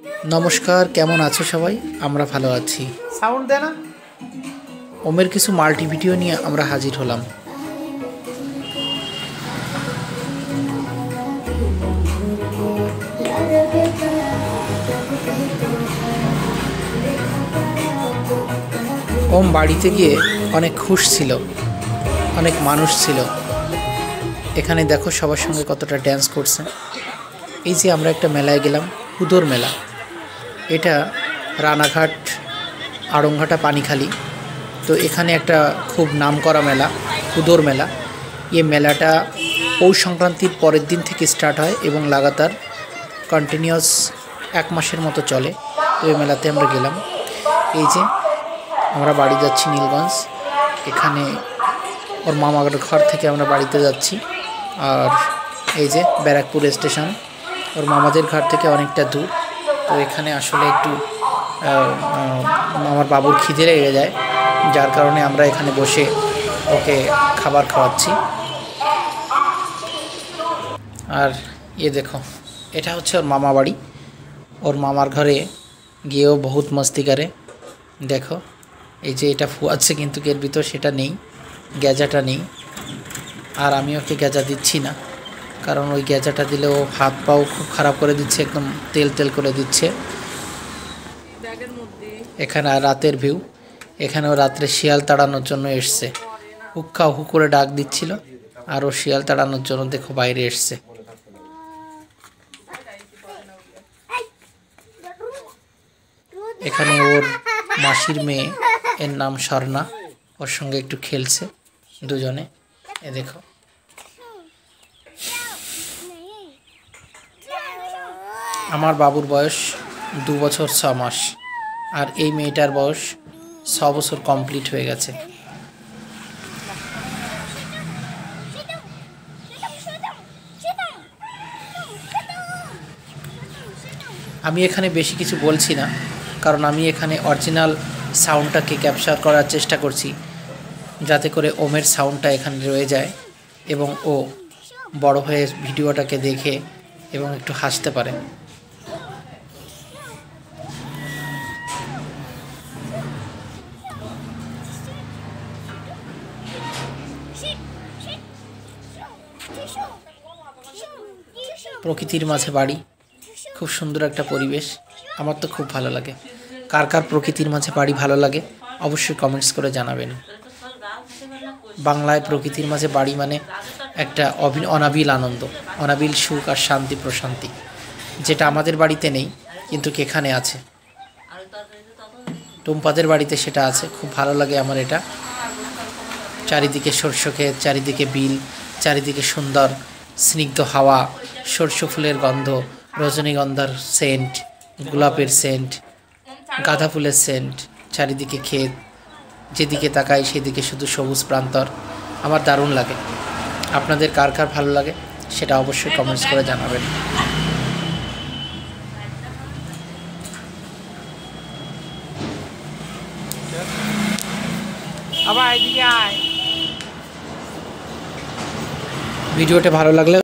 নমস্কার, কেমন আছো সবাই? আমরা ভালো আছি। সাউন্ড দে না। ওমের কিছু মাল্টি ভিডিও নিয়ে আমরা হাজির হলাম। ওম বাড়িতে গিয়ে অনেক খুশ ছিল, অনেক মানুষ ছিল। এখানে দেখো সবার সঙ্গে কতটা ড্যান্স করছে। এই যে আমরা একটা মেলায় গেলাম, হুদোর মেলা। এটা রানাঘাট আড়ংঘাটা পানিখালি। তো এখানে একটা খুব নামকরা মেলা, হুদোর মেলা। এই মেলাটা পৌষ সংক্রান্তির পরের দিন থেকে স্টার্ট হয় এবং লাগাতার কন্টিনিউয়াস 1 মাসের মতো চলে। তো এই মেলাতে আমরা গেলাম। এই যে আমরা বাড়ি যাচ্ছি নীলগঞ্জ। এখানে ওর মামার ঘর থেকে আমরা বাড়িতে যাচ্ছি। আর এই যে ব্যারাকপুর স্টেশন, ওর মামাদের ঘর থেকে অনেকটা দূর। তো এখানে আসলে একটু আমার বাবুর খিদে লেগে যায়, যার কারণে আমরা এখানে বসে ওকে খাবার খাওয়াচ্ছি। আর এ দেখো, এটা হচ্ছে ওর মামা বাড়ি। ওর মামার ঘরে গিয়েও বহুত মস্তি করে। দেখো এই যে এটা ফুয়াচ্ছে, কিন্তু এর ভিতর সেটা নেই, গ্যাজাটা নেই। আর আমি ওকে গ্যাজা দিচ্ছি না, কারণ ওই গ্যাজাটা দিলে ও হাত পাও খুব খারাপ করে দিচ্ছে, একদম তেল তেল করে দিচ্ছে। এখানে রাতের ভিউ। এখানেও রাত্রে শিয়াল তাড়ানোর জন্য এসছে। হুক্কা হু করে ডাক দিচ্ছিল, আর ও শিয়াল তাড়ানোর জন্য দেখো বাইরে এসছে। এখানে ওর মাসির মেয়ে, এর নাম স্বর্ণা, ওর সঙ্গে একটু খেলছে দুজনে। এ দেখো, আমার বাবুর বয়স 2 বছর 6 মাস, আর এই মেয়েটার বয়স 6 বছর কমপ্লিট হয়ে গেছে। আমি এখানে বেশি কিছু বলছি না, কারণ আমি এখানে অরিজিনাল সাউন্ডটাকে ক্যাপচার করার চেষ্টা করছি, যাতে করে ওমের সাউন্ডটা এখানে রয়ে যায় এবং ও বড় হয়ে ভিডিওটাকে দেখে এবং একটু হাসতে পারে। প্রকৃতির মাঝে বাড়ি, খুব সুন্দর একটা পরিবেশ। আমার তো খুব ভালো লাগে। কার কার প্রকৃতির মাঝে বাড়ি ভালো লাগে অবশ্যই কমেন্টস করে জানাবেন। বাংলায় প্রকৃতির মাঝে বাড়ি মানে একটা অনাবিল আনন্দ, অনাবিল সুখ আর শান্তি প্রশান্তি, যেটা আমাদের বাড়িতে নেই কিন্তু এখানে আছে। টুম্পাদের বাড়িতে সেটা আছে। খুব ভালো লাগে আমার এটা। চারিদিকে সরষ ক্ষেত, চারিদিকে বিল, চারিদিকে সুন্দর স্নিগ্ধ হাওয়া, সরষ ফুলের গন্ধ, রজনীগন্ধার সেন্ট, গোলাপের সেন্ট, গাঁদা ফুলের সেন্ট, চারিদিকে ক্ষেত, যেদিকে তাকাই সেদিকে শুধু সবুজ প্রান্তর। আমার দারুণ লাগে। আপনাদের কার কার ভালো লাগে সেটা অবশ্যই কমেন্টস করে জানাবেন। ভিডিওটা ভালো লাগলে